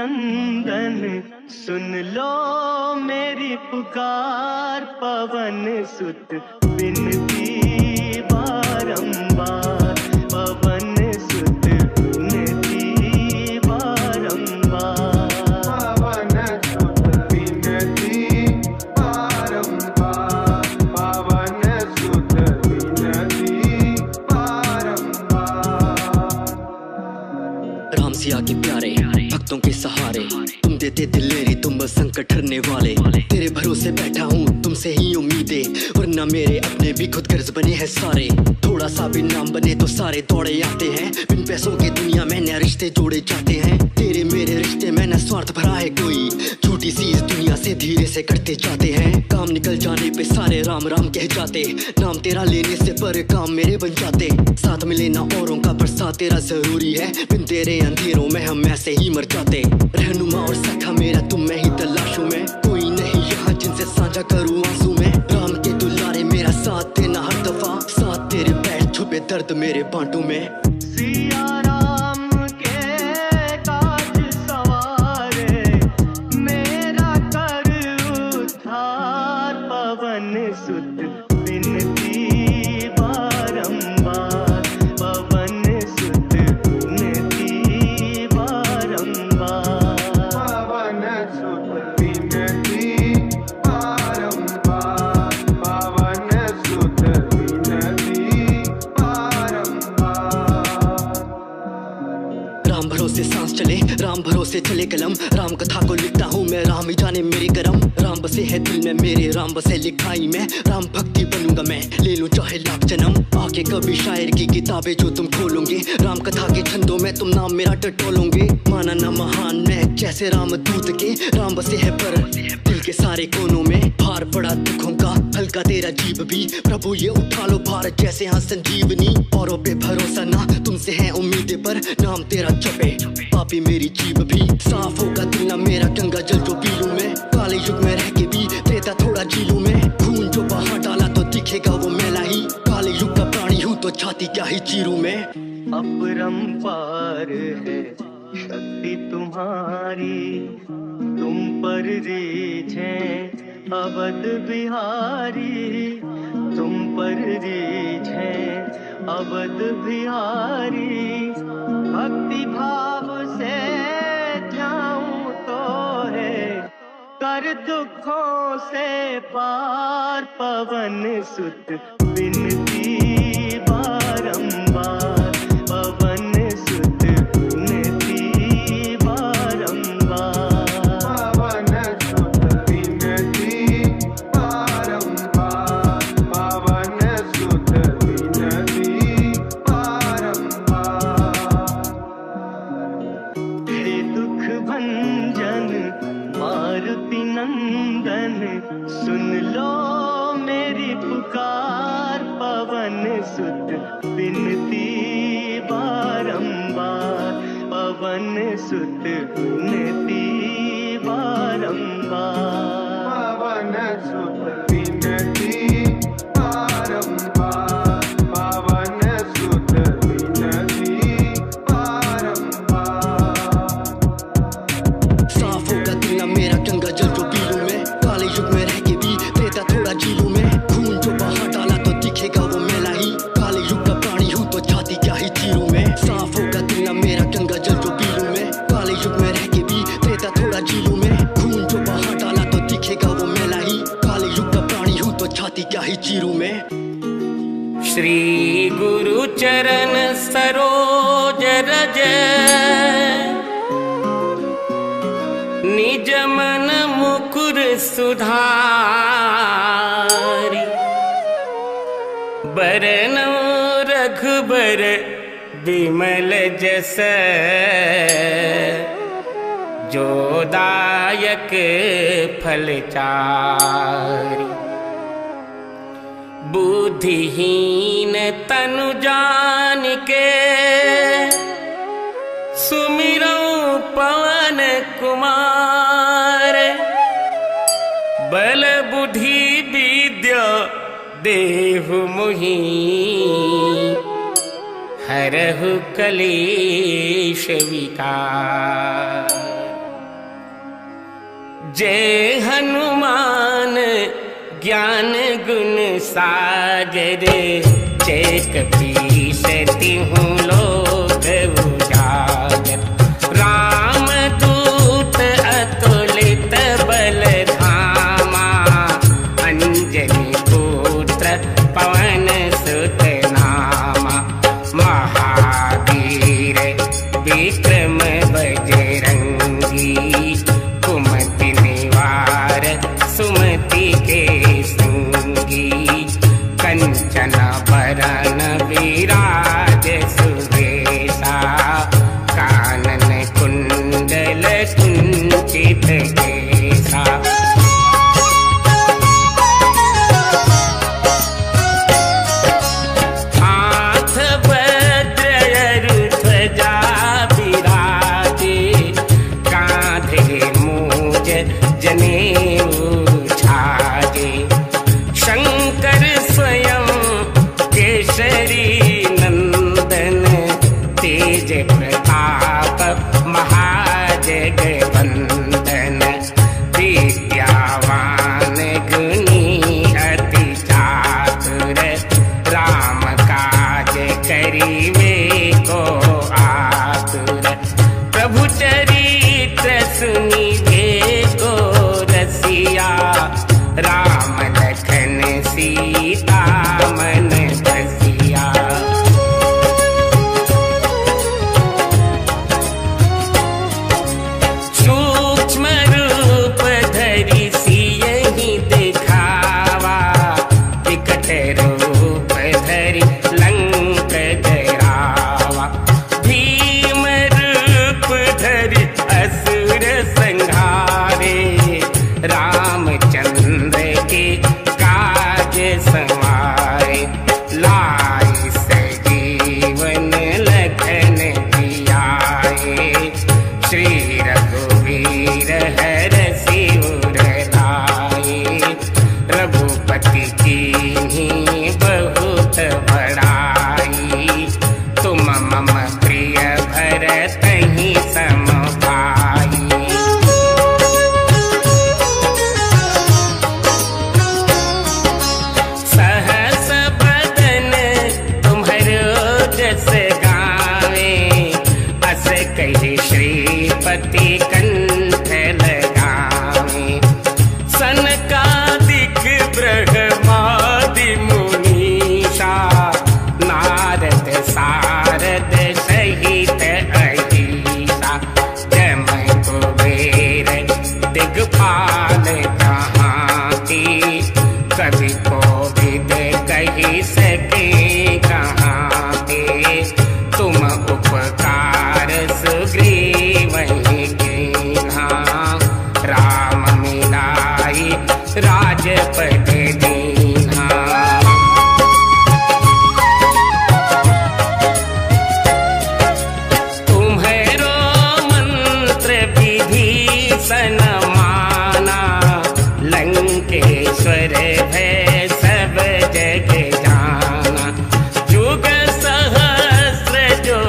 नंदन सुन लो मेरी पुकार, पवन सुत विनती बारंबार, पवन सुत विनती बारंबार, पवन सुत विनती बारंबार, पवन सुत विनती बारंबार। राम सिया के प्यारे भक्तों के सहारे, तुम देते दिलेरी, तुम संकट हरने वाले। तेरे भरोसे बैठा हूँ, तुमसे ही उम्मीदें, वरना मेरे अपने भी खुद गर्ज बने हैं सारे। थोड़ा सा भी नाम बने तो सारे दौड़े आते हैं, बिन पैसों की दुनिया में नए रिश्ते जोड़े जाते हैं। तेरे मेरे रिश्ते में न स्वार्थ भरा है कोई, छोटी सी इस दुनिया से धीरे से करते जाते हैं। काम निकल जाने पे सारे राम राम कह जाते, नाम तेरा लेने से पर काम मेरे बन जाते। साथ मिले ना औरों का, पर साथ तेरा जरूरी है, बिन तेरे अंधेरों में हम ऐसे ही मर जाते। रहनुमा और सखा मेरा तुम में ही तलाशूं मैं, कोई नहीं यहाँ जिनसे साझा करूँ आंसू में। राम के दुलारे मेरा साथ देना हर दफा, साथ तेरे पैर छुपे दर्द मेरे बांटू में। सिया राम के काज सवारे, मेरा कर उद्धार, पवन सुत विनती बारंबार, पवन सुत विनती बारंबार, पवन सुत विनती बारंबार, पवन सुत विनती बारंबार। राम भरोसे सांस चले, राम भरोसे चले कलम, राम कथा को लिखता हूँ मैं, राम ही जाने मेरे करम। राम बसे है दिल में मेरे, राम बसे लिखाई में, राम भक्ति बनूंगा मैं, ले लूं चाहे लाख जन्म। आके कभी शायर की किताबें जो तुम खोलोगे, राम कथा के छंदों में तुम नाम मेरा टटोलोगे। माना ना महान मैं जैसे राम दूत के, राम बसे है पर दिल के सारे कोनों में। भार पड़ा दुखों का हल्का तेरा जीव भी, प्रभु ये उठा लो भार जैसे हाँ संजीवनी। औरों पे भरोसा ना, तुमसे है उम्मीदें पर नाम तेरा जपे, पापी मेरी जीव भी। साफ होगा दिल ना मेरा गंगा जल जो पी लूं मैं, काले युग में रह के भी त्रेता थोड़ा जी लूं मैं। खून जो बहा डाला तो दिखेगा वो मैला ही, काले युग का प्राणी हूँ तो छाती क्या ही चीरूं मैं। अपरंपार है शक्ति तुम्हारी, तुम पर रीझ है अवध बिहारी, तुम पर रीझ है अवध बिहारी। भक्ति भाव से जाऊं तो है कर दुखों से पार, पवन सुत विनती बारंबार, पवन सुत विनती बारंबार, पवन सुत विनती बारंबार, पवन सुत विनती बारंबार। हे दुख भंजन मारुति नंदन सुन लो मेरी पुकार, पवन सुत विनती बारंबार, पवन सुत विनती बारंबार, पवन सुत विनती बारंबार, पवन सुत विनती बारंबार। साफ होगा दिल ना मेरा गंगा जल जो पी लूं मैं, काले युग में रह के भी त्रेता थोड़ा जी लूं मैं। खून जो बहा डाला तो दिखेगा वो मैला ही, काले युग का प्राणी हूँ तो छाती क्या ही चीरूं मैं। साफ होगा दिल ना मेरा गंगा जल जो पी लूं मैं, काले युग में रह के भी त्रेता थोड़ा जी लूं मैं। खून जो बहा डाला तो दिखेगा वो मैला ही, काले युग का प्राणी हूँ तो छाती क्या ही चीरूं मैं। श्री गुरु चरण सरोज रज, निज मन मुकुर सुधारि। बरनौ रघुबर विमल जस, जो दायक फल चारि। बुद्धिहीन तनु जानिके, सुमिरौ पवन कुमार। बल बुद्धि विद्या देहु मोहि, हरहु कलेश विकार। जय हनुमान ज्ञान गुण सागर, जय कपीस तिहु लोक उजागर। राम दूत अतुलित बल धामा, अंजनी पुत्र पवन सुत नामा। महावीर विक्रम बजरंगी, कुमति निवार सुमति के संगी। कंचन बरन विराज सुबेसा, कानन कुंडल कुंचित केसा। हाथ वज्र ध्वजा विराजे, कांधे मूज जनेऊ छाजे। शंकर स्वयं केसरी नंदन, तेज प्रताप महाजगवंदन। विद्यावान गुणी अति चातुर, राम काज करिवे को आतुर। प्रभु चरित्र सुनिवे को रसिया, राम लखन सीता मन बसिया। सूक्ष्म रूप धरि सियहि दिखावा, विकट रूप धरि लंक जरावा। भीम रूप धरि असुर संहारे, रामचंद्र के काज संवारे। लाई सजीवन लखन जियाए, श्री रघुवीर हरषि उर लाए। रघुपति कीन्ही बहुत बड़ाई, तुम मम प्रिय भरतहि सम भाई। सहस बदन तुम्हरो जस गावे, अस कहि श्रीपति कंठ लगावे। सनकादिक ब्रह्मादि मुनीषा, नारद सारद सहित अहिसा। जम कुबेर दिगपाल कहाती, कवि कोविद कहि सके कहाते। तुम उपकार सुग्रीवहि कीन्हा, राम मिलाई राजपद दीन्हा। तुम्हरो मंत्र विभीषण माना, लंकेश्वर भय सब जग जाना। जुग सहस्र जो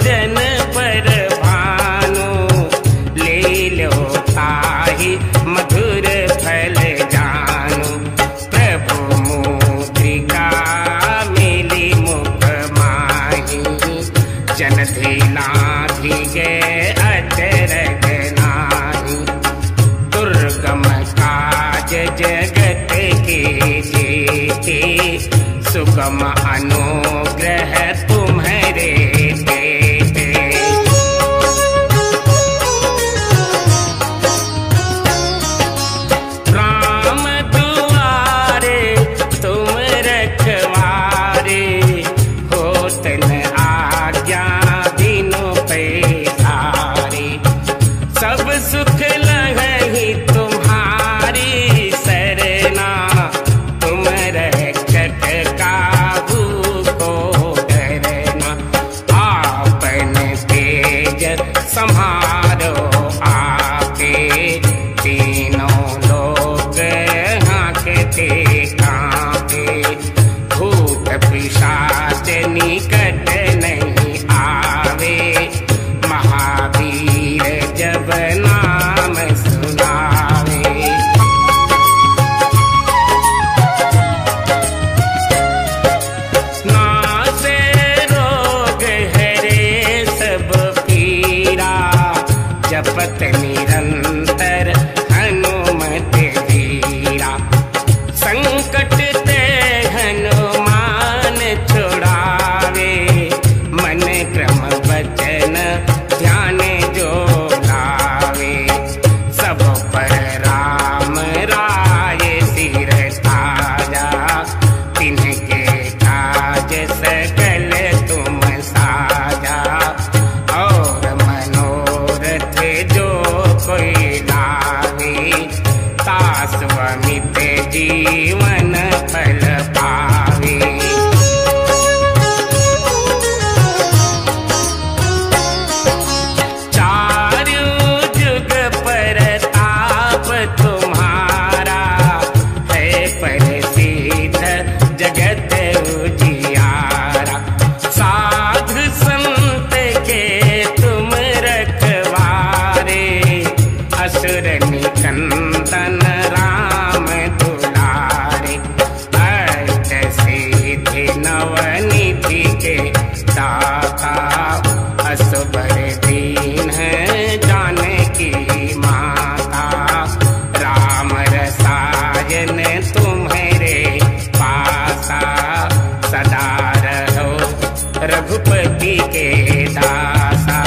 जन पर भानु, ले लो ताहि मधुर फल जानु। प्रभु मुद्रिका मिली मुख माही, जनधि लाधि गए अचरज नाही। दुर्गम काज जगत के जेते, सुगम अनुग्रह तुम्हारे देते। राम दुआरे तुम रखवारे, होत न आज्ञा बिनु पैसारे। सब सुख लहहि तुम्हारी सरना, तुम रक्षक काहू को अमित जीवन फल पावे। चारु जुग परताप तुम्हारा है प्रसिद्ध जगत उजियारा। साधु संत के तुम रखवारे असुर निकंदन राम दुलारे। अष्ट सिद्धि नवनिधि के दाता असबर दीन जानकी माता। राम रसायन तुम्हारे पासा सदा रहो रघुपति के दासा।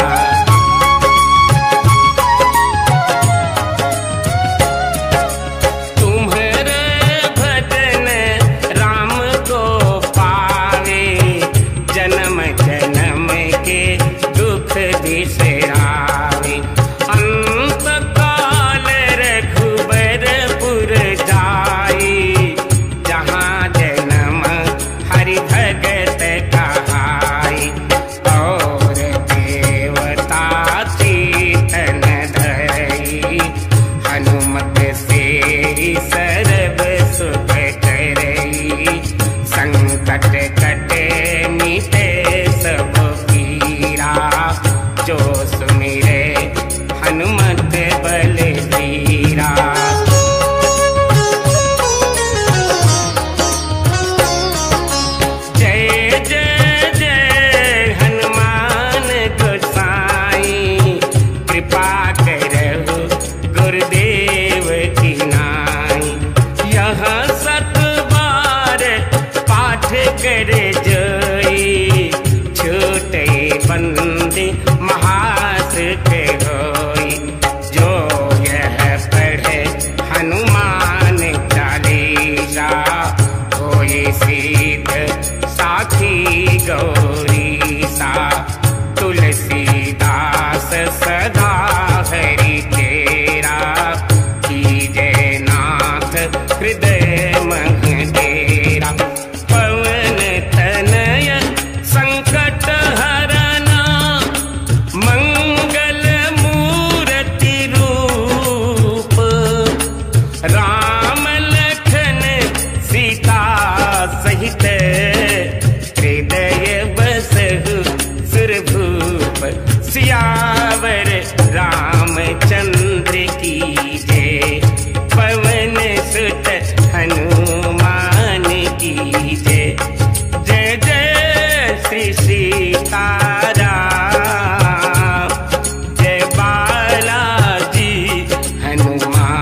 तुम्हारे भजन राम को पावे जन्म जन्म के दुख बिसरावे। अंत काल रघुबरपुर जाई जहाँ जन्म हरि भगत कहाई। और देवता चेतन धरई हनुमत से सर्व सुख करई। संकट कटे मिटे सब पीरा जो सुमिरे हनुमत बलबीरा। जय जय जय हनुमान गोसाई कृपा करहु गुरुदेव की नाई। यह सत बार पाठ कर जोई छूटे बंदे महासुख होई। जो यह पढ़े हनुमान चालीसा होई सिद्ध साखी गौरीसा। तुलसीदास सदा हरि तेरा कीजय नाथ हृदय मह डेरा। पवन तनय संकट हरना मंगल मूर्ति रूप। राम लखन सीता सहित हृदय बसहु सुरभूप। सियावर रामचंद्र की जय पवन सुत हनुमान की जय। जय जय श्री सीताराम जय बालाजी हनुमान।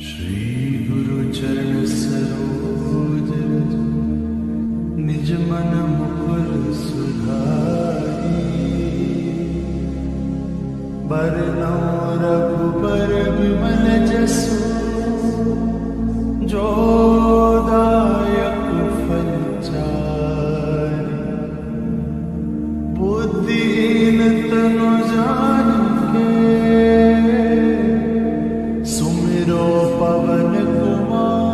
श्री गुरु चरण सरोज रज निज मन मुकुर सुधारी। बरनौ रघुबर विमल जसु जो दायक फल चारि। बुद्धिहीन तनु जानिके सुमिरो पवन कुमार।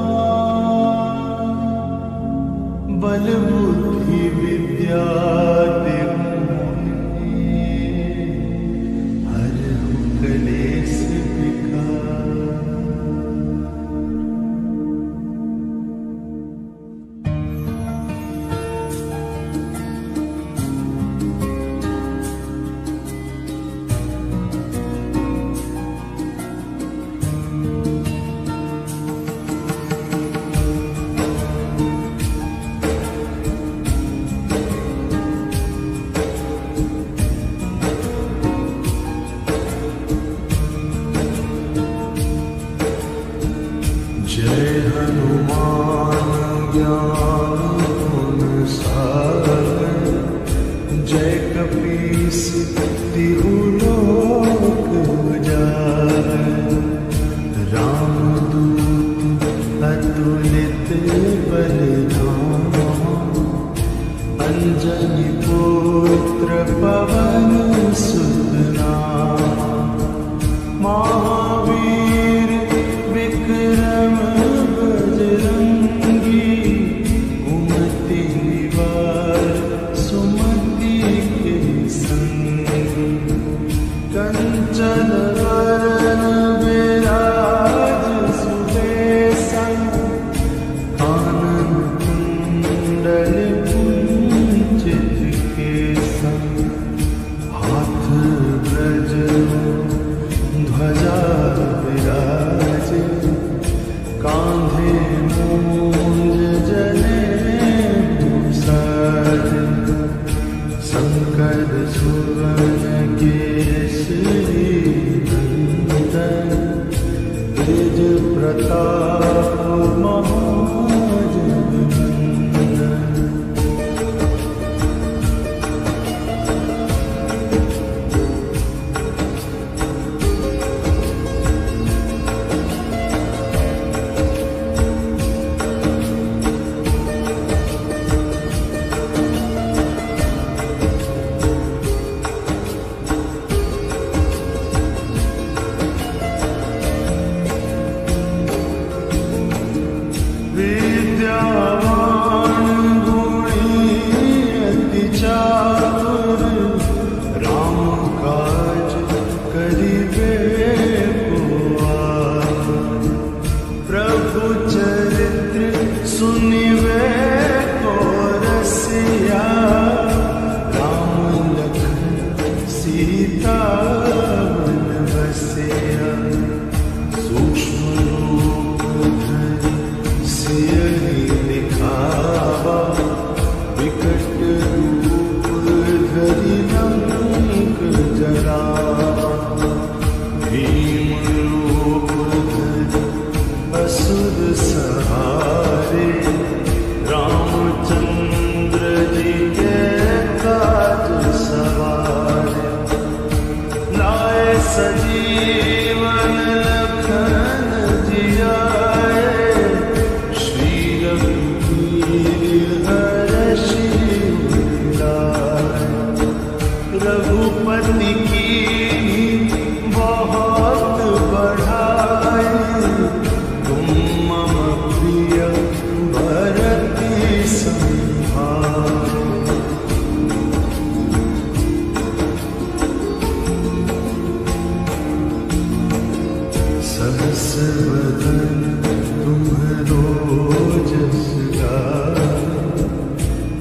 बल बुद्धि विद्या देहु मोहिनी हरहु कलेश विकार। प्रफुल्लित बलिधामा अंजनी पुत्र पवन सुत नामा महावीर विक्रम बजरंगी उमति निवार सुमति के संग कंचन वरण विराज सुबेसा कानन कुंडल कुंचित केसा हाथ ब्रज ध्वजा विराज कांधे मूंज जनेऊ साज शंकर सुवन केसरी नंदन तेज प्रताप महाजगवंदन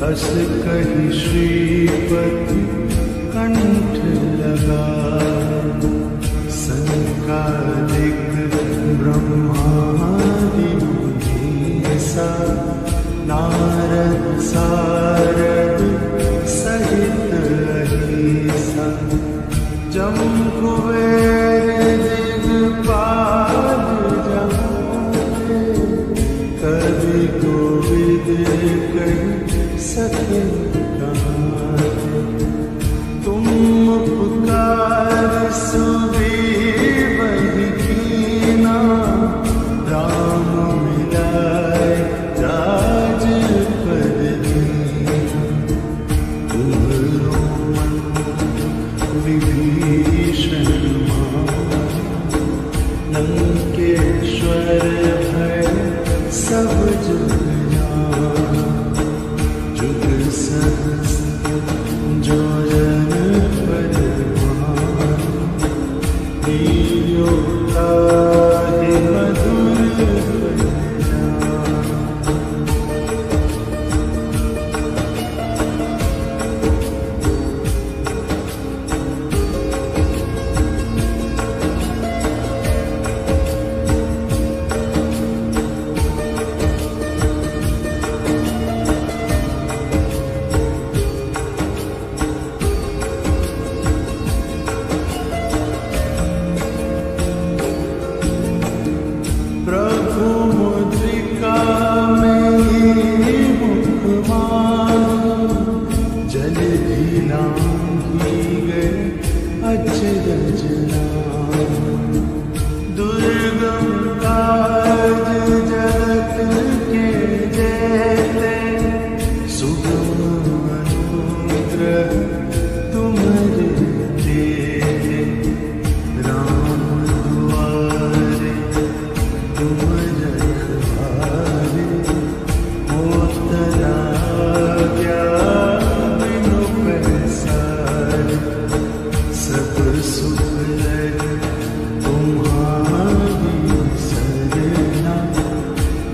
अस कहि श्रीपति कंठ लगा संकालिक ब्रह्मादि मुनीसा नारद सारद सहित अहिसा जम कुबेर दिगपाल जहाँ कवि कोविद कहि सके तुम पुकार सुग्रीव ही कीना राम मिलाए राजपद दीना तुम्हरो मन विभीषण मान लंकेश्वर भय सब जग जो जन परमान लील्यो ताहि मधुर परिणाम। के देते सुगम अनुग्रह तुम्हारे देते राम दुआरे तुम रखवारे होतरा क्या बिनु पैसारे सब सुख लगे तुम्हारी सरना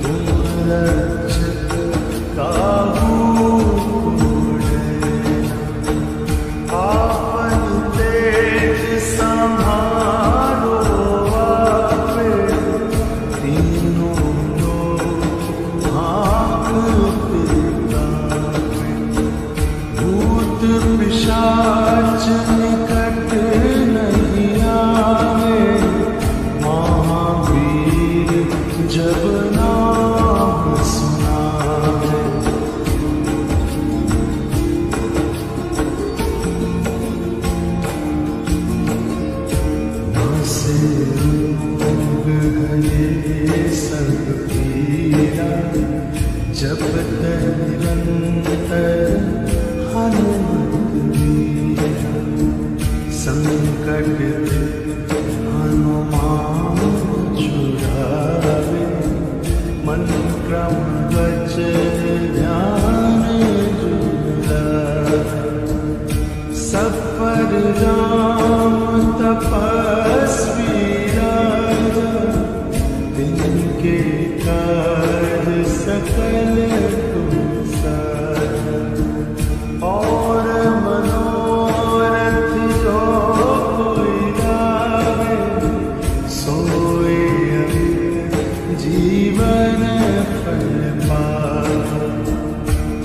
तुम रक्षक काहू आपन तेज संभालो आपे तीनों लोग हाँकते कांपे भूत पिशाच निकट नहीं आवे महावीर जब नाम सुनावे नासे रोग हरे सब पीरा जपत निरंतर हनुमत वीरा संकट हनुमान छुड़ावे मन क्रम वचन ध्यान जुड़ावे सब पर राम तपस्वी राजा तिनके काज सकल तुम साजा और मनोरथ जो कोई गावे सोए जीवन फल पावे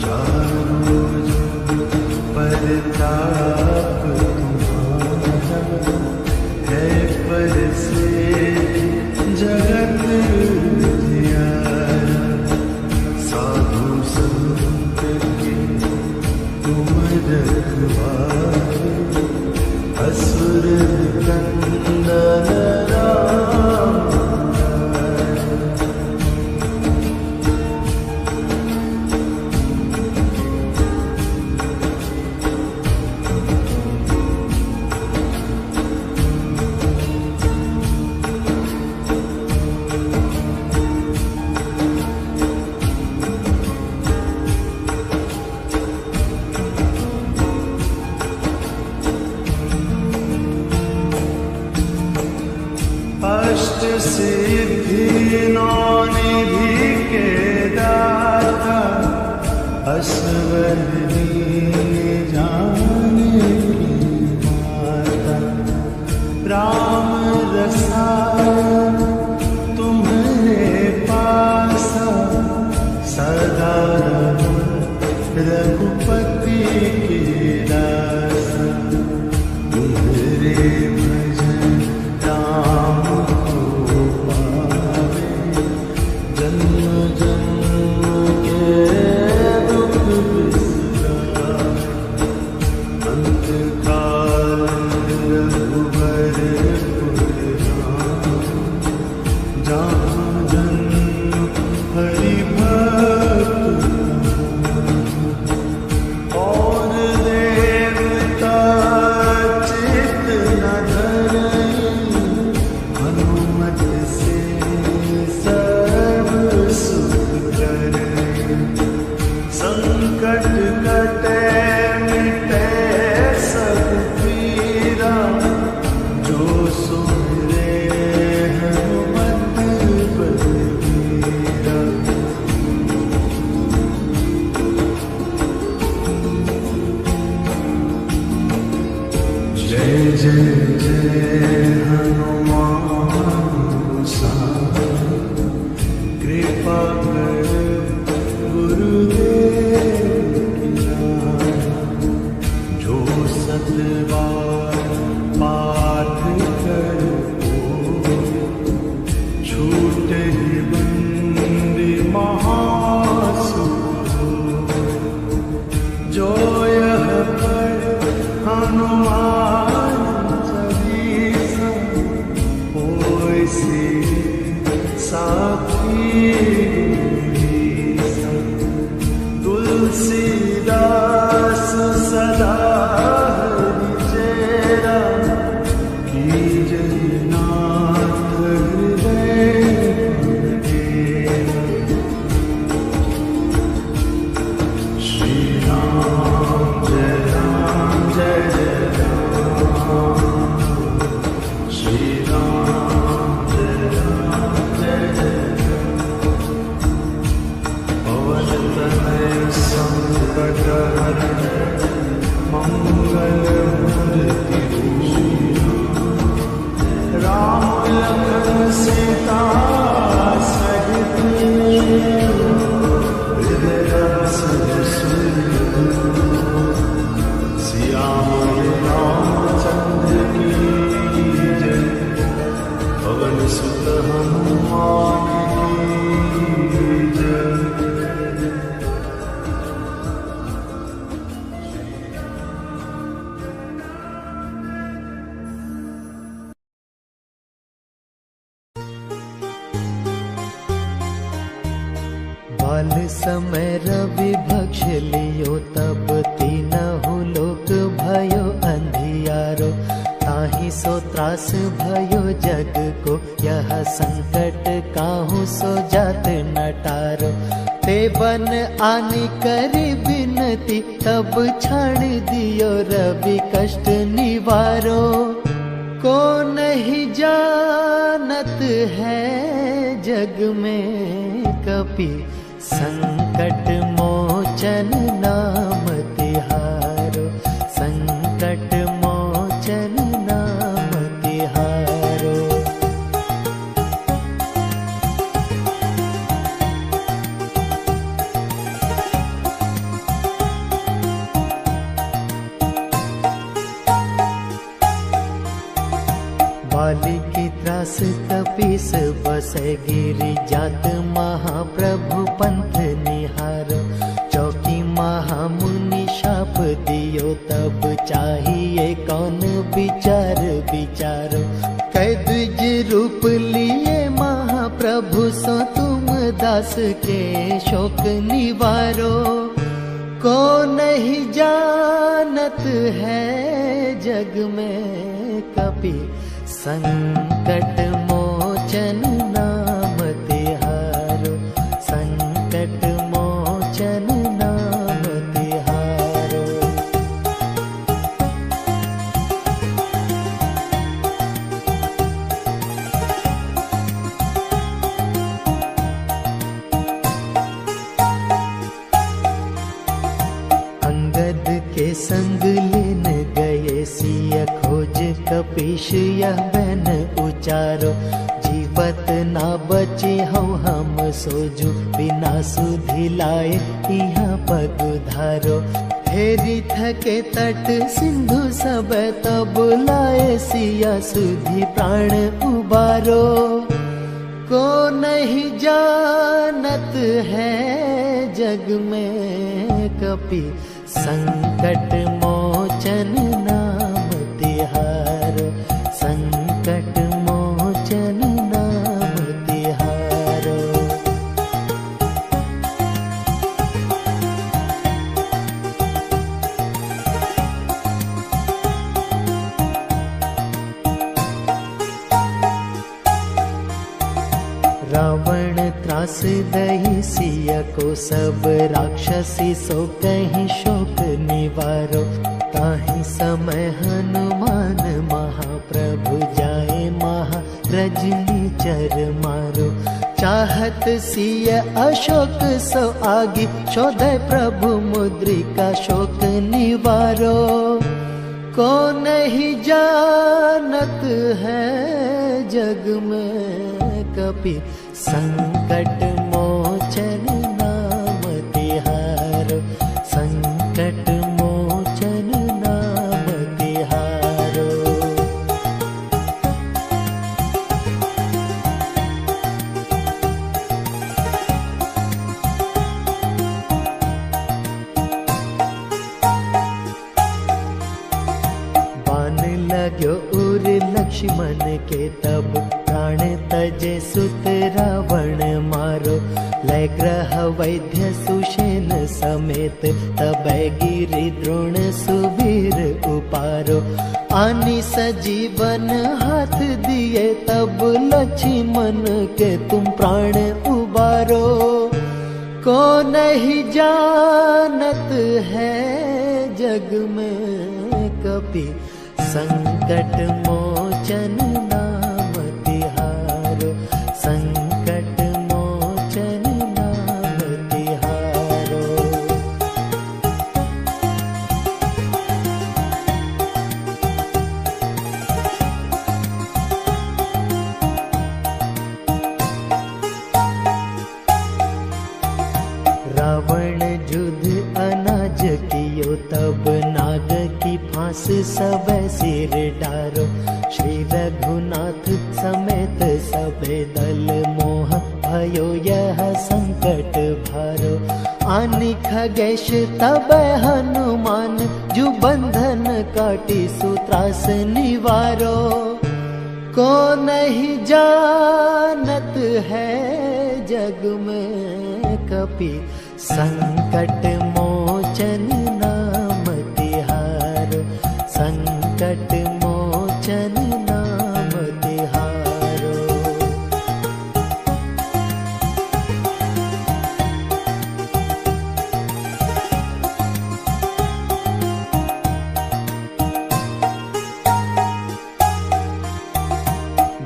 चारों जुग परताप तुम्हारा है पर से जगत जियारा साधु संत के तुम रखवारे असुर निकंदन राम अष्ट सिद्धि नौ निधि के दाता असवर दीन जाने की माता राम रसायन तुम्हारे पासा सदा रघुपति के दासा तुम्हारे भजन राम को पावे जन्म जन्म के दुख बिसरावे अंत काल रघुबर पुर राम जहाँ जन्म हरि भक्त और देवता चित न धरई हनुमत से सब सुख करई संकट कटे मिटे सब पीरा जो सुमिरे हनुमत बलबीरा जय जय जय हनुमान गोसाई कृपा कर गुरुदेव की नाई जो सतबार पाठ कर छूट ही बंदी महासुख जो यह पढ़ हनुमान चालीसा होय से साखी संकट हरण मंगल मूर्ति राम लखन सीता सहित हृदय श्याम रामचंद्र की जय। पवन सुत हनुमान की जय। बाल समय रवि भक्ष लियो तब तीनहु लोक भयो अंधियारो। ताहि सो त्रास भयो जग को यह संकट काहू सो जात न टारो। ते बन आनी करी बिनती तब छाड़ दियो रवि कष्ट निवारो। को नहीं जानत है जग में कपि संकट मोचन नाम तिहारो। संकट मोचन नाम तिहारो। बाली की त्रास कपीस बसे गिरि जात महाप्रभु पंथ निहारो। चौकी महामुनि शाप दियो तब चाहिए कौन विचार विचारो। कै द्विज रूप लिए महाप्रभु सो तुम दास के शोक निवारो। को नहीं जानत है जग में कपि संकट मोचन नाम तिहारो। संकट मोचन नाम तिहारो। अंगद के संग लेन गए सिय खोज कपीश यह बन उचारो। जीवत ना बचे हम सोजू बिना सुधि लाए यहाँ पग धारो। फेरी थके तट सिंधु सब तब लाए सिया सुधि प्राण उबारो। को नहीं जानत है जग में कपि संकट मोचन नाम तिहारो। संकट मोचन नाम तिहारो। रावण त्रास दही सिया को सब राक्षसी सो कहीं शोक निवारो। ताहि समय हनुमान महाप्रभु जाए महा रजनी चर मारो। चाहत सिय अशोक सो आगी शोधय प्रभु मुद्रिका शोक निवारो। को नहीं जानत है जग में कपि संकट मोचन नाम तिहारो। संकट मोचन नाम तिहारो। बान लाग्यो उर लक्ष्मण के तब प्राण तजे सुत रावण मारो। लय ग्रह वैद्य सुषेण समेत तब गिरि द्रोण सुबीर उपारो। आनी सजीवन हाथ दिए तब लक्ष्मण के तुम प्राण उबारो। को नहीं जानत है जग में कपि संकट मोचन नाम तिहारो। संकट मोचन नाम तिहारो। रावण युद्ध अनाज कियो, तब नाग की फांस सब सिर डारो। श्री रघुनाथ समेत सबे दल, मोह भयो यह संकट भारो। आनि खगेश तब हनुमान, जो बंधन काटी सूत्रास निवारो। को नहीं जानत है जग में कपि, संकट मोचन नाम तिहारो। संकट मोचन नाम तिहारो।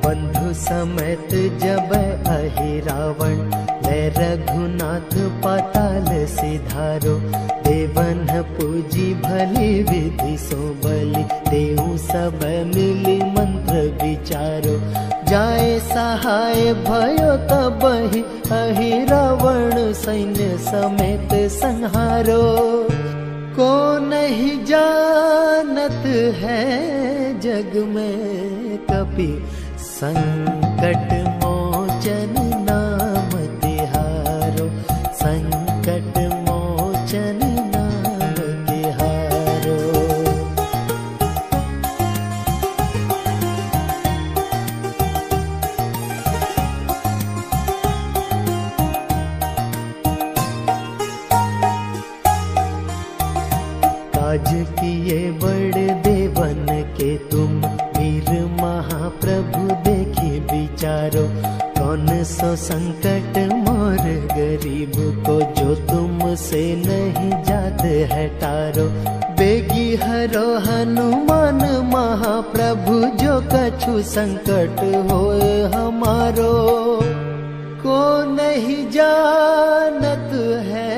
बंधु समेत जब अहि रावण, ले रघुनाथ पाताल सिधारो। देवन पूजी भली विधि सो बलि, देहु सब मिली मंत्र विचारो। जाए सहाय भयो तबहि, अहि रावण सैन्य समेत संहारो। को नहीं जानत है जग में कपि, संकट मोचन नाम तिहारो। संकट मोचन नाम तिहारो। काज किए बड़े देवन के तुम, वीर महाप्रभु देखी विचारो। कौन सो संकट मोर गरीब को, जो तुमसे नहीं जात है टारो। बेगी हरो हनुमान महाप्रभु, जो कछु संकट होए हमारो। को नहीं जानत है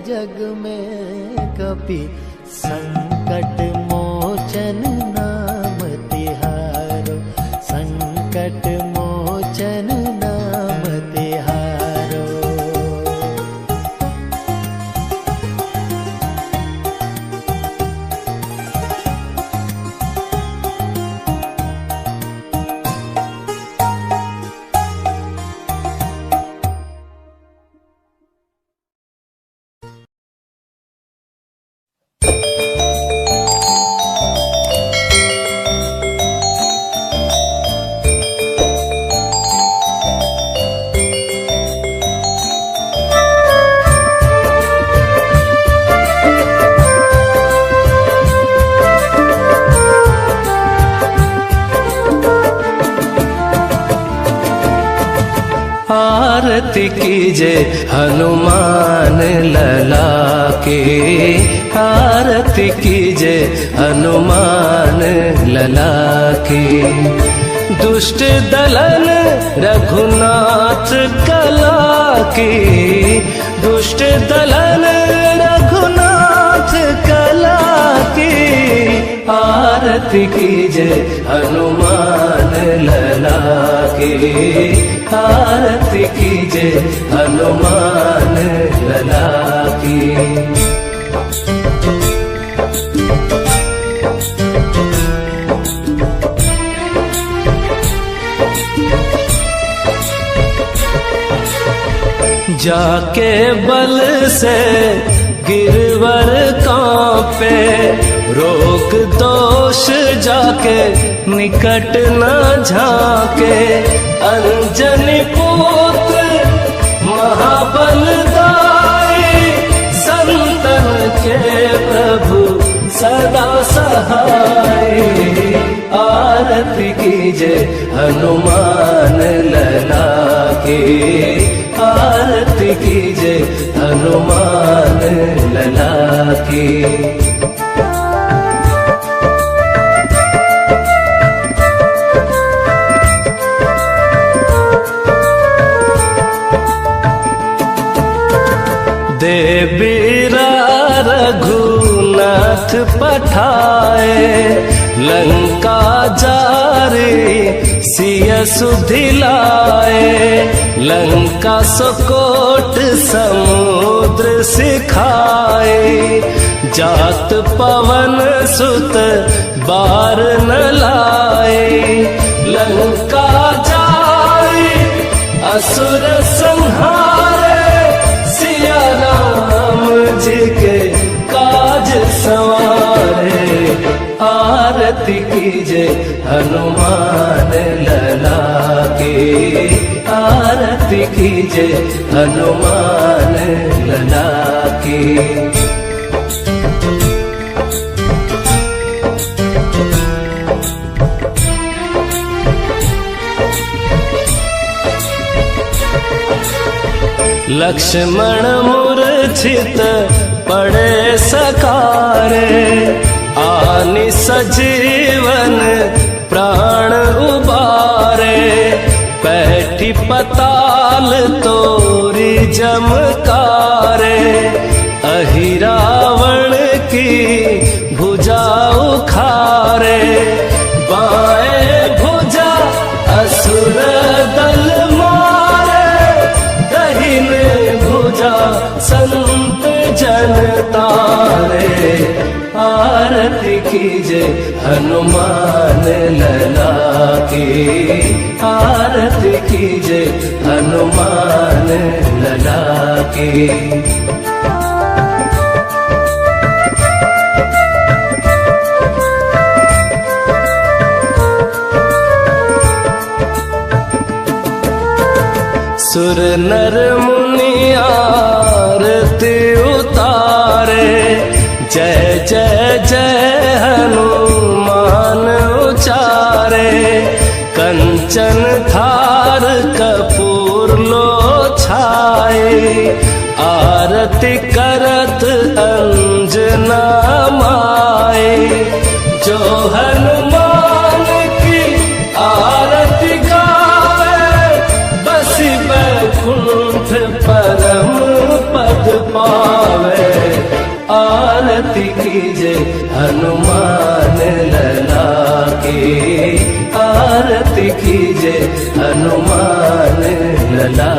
जग में कपि, संकट मोचन नाम तिहारो। संकट मोचन नाम तिहारो। आरती कीजे हनुमान लला के, आरती कीजे हनुमान लला के। दुष्ट दलन रघुनाथ कला की, दुष्ट दलन रघुनाथ कला की। आरती कीजे हनुमान लला के, आरती कीजे हनुमान लला की। जाके बल से गिरवर कांपे, रोग दोष जाके निकट न झाके। अंजनी पुत्र महाबलदाई, संतन के प्रभु सदा सहाय। आरती कीजे हनुमान लला के, आरती कीजे हनुमान लला की। देवीरा रघुनाथ पठाए, लंका जारे सिय सुधिलाए। लंका सुकोट समुद्र सिखाए, जात पवन सुत बार न लाए। लंका जाए असुर संहारे, सिया राम जी के काज सवारे। आरती कीजे हनुमान लला की, आरती कीजे हनुमान लला की। लक्ष्मण मूर्छित पड़े सकारे, आनि सजीवन प्राण उबारे। बैठी पताल तोरी जमकारे, अहि रावण की भुजा उखारे। बाएं भुजा असुर दल मारे, दहिने भुजा संत जन तारे। आरती कीजे हनुमान लला की, आरती कीजे हनुमान लला की। सुर नर मुनि आरती उतारे, जय जय जय हनुमान उचारे। कंचन थार कपूर लो छाए, आरती करत अंजना माए। जो हनुमान की आरती गावे, बसी बैकुंठ परम पद पावे। आरती कीजे हनुमान लला की, आरती कीजे हनुमान लला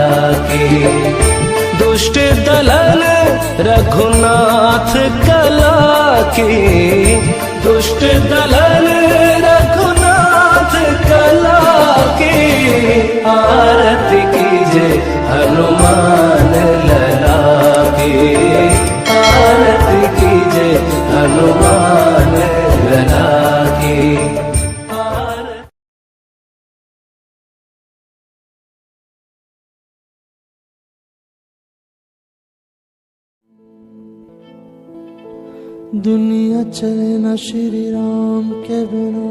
की। दुष्ट दलन रघुनाथ कला की, दुष्ट दलन रघुनाथ कला की। आरती कीजे हनुमान लला की, आरती कीजे हनुमान लला की। दुनिया चले न श्री राम के बिना,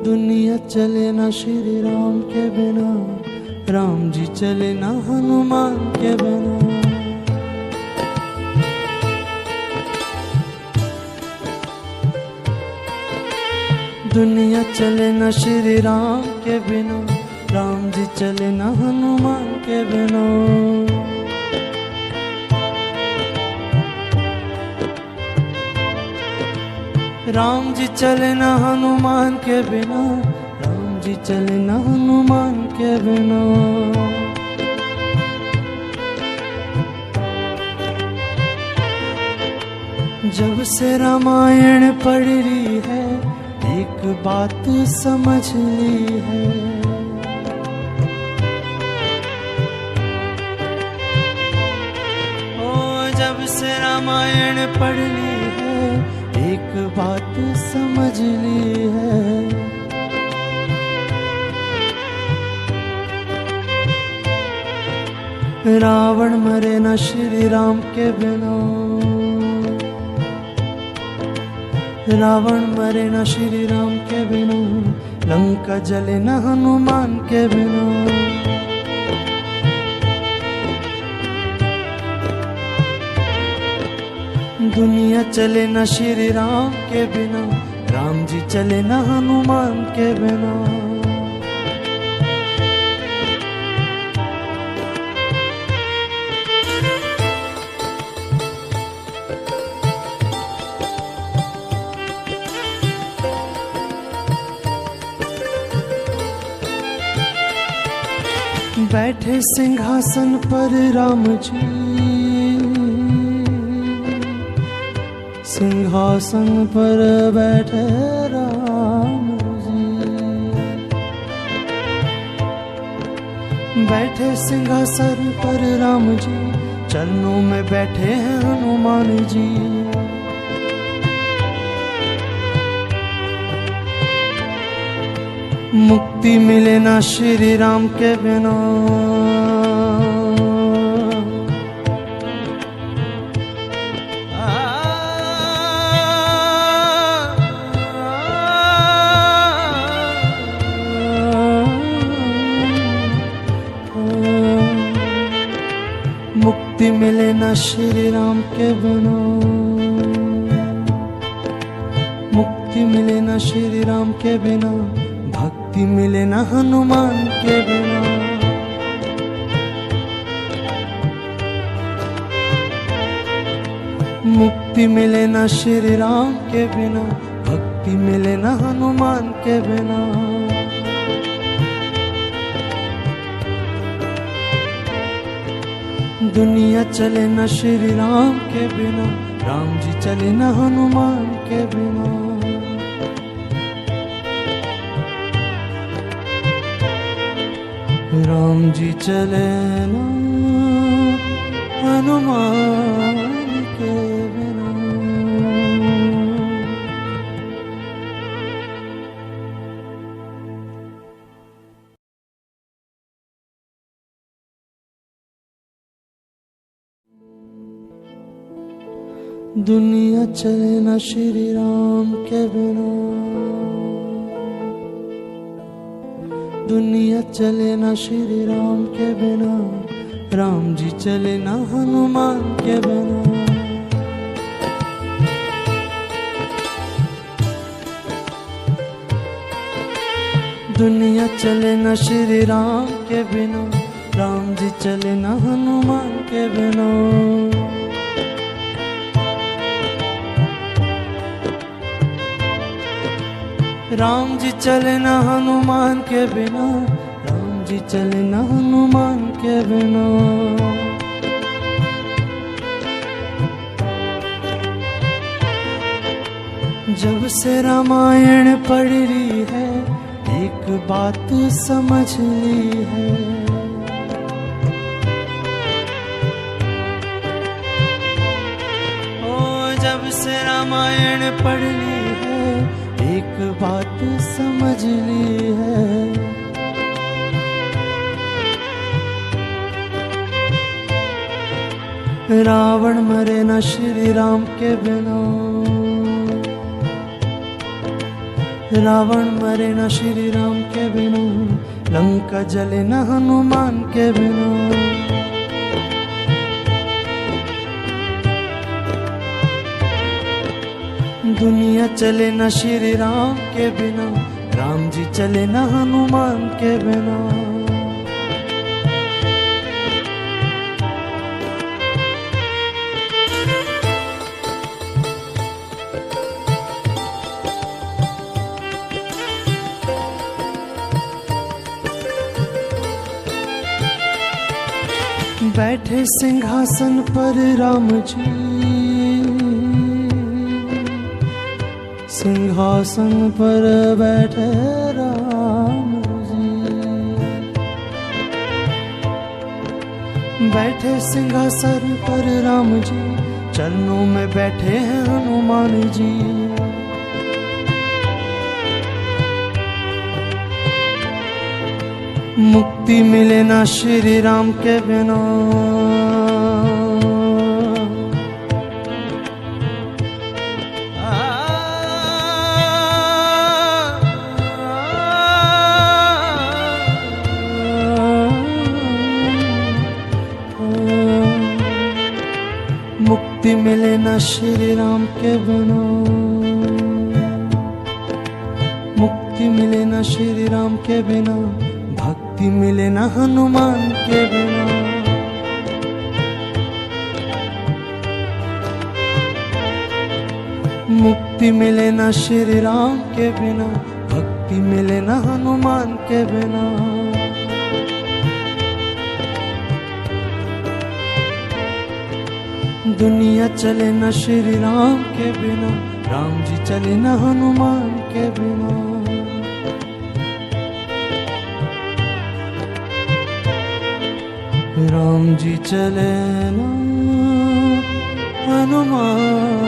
दुनिया चले न श्री राम के बिना। राम जी चले न हनुमान के बिना। दुनिया चले न श्री राम के बिना, राम जी चले न हनुमान के बिना। राम जी चले न हनुमान के बिना, राम जी चले न हनुमान के बिना। जब से रामायण पढ़ रही है, एक बात समझ ली है। ओ जब से रामायण पढ़ ली है, एक बात समझ ली है। रावण मरे न श्री राम के बिना, रावण मरे न श्री राम के बिना। लंका जले न हनुमान के बिना। दुनिया चले न श्री राम के बिना, राम जी चले न हनुमान के बिना। बैठ बैठे सिंहासन पर राम जी, सिंहासन पर बैठे राम जी। बैठे सिंहासन पर राम जी, चरणों में बैठे हैं हनुमान जी। मुक्ति मिले ना श्री राम के बिना, मुक्ति मिले ना श्री राम के बिना, मुक्ति मिले ना श्री राम के बिना, भक्ति मिले ना हनुमान के बिना। मुक्ति मिले ना श्री राम के बिना, भक्ति मिले ना हनुमान के बिना। दुनिया चले ना श्री राम के बिना, राम जी चले ना हनुमान के बिना। राम जी चले ना हनुमान के बिना। दुनिया चले ना श्री राम के बिना, दुनिया चले ना श्री राम के बिना, राम जी चले ना हनुमान के बिना। दुनिया चले ना श्री राम के बिना, राम जी चले ना हनुमान के बिना। राम जी चले ना हनुमान के बिना, राम जी चले ना हनुमान के बिना। जब से रामायण पढ़ ली है, एक बात समझ ली है। ओ जब से रामायण पढ़ ली है, एक बात समझ ली है। रावण मरे न श्री राम के बिना, रावण मरे न श्री राम के बिना, लंका जले न हनुमान के बिना। दुनिया चले न श्री राम के बिना, राम जी चले न हनुमान के बिना। बैठे सिंहासन पर राम जी, सिंहासन पर बैठे राम जी। बैठे सिंहासन पर राम जी, चरणों में बैठे हैं हनुमान जी। मुक्ति मिले ना श्री राम के बिना, मुक्ति मिले ना श्री राम के बिना, मुक्ति मिले ना श्री राम के बिना, भक्ति मिले ना हनुमान के बिना। मुक्ति मिले ना श्री राम के बिना, भक्ति मिले ना हनुमान के बिना। दुनिया चले न श्री राम के बिना, राम जी चले न हनुमान के बिना। राम जी चले न हनुमान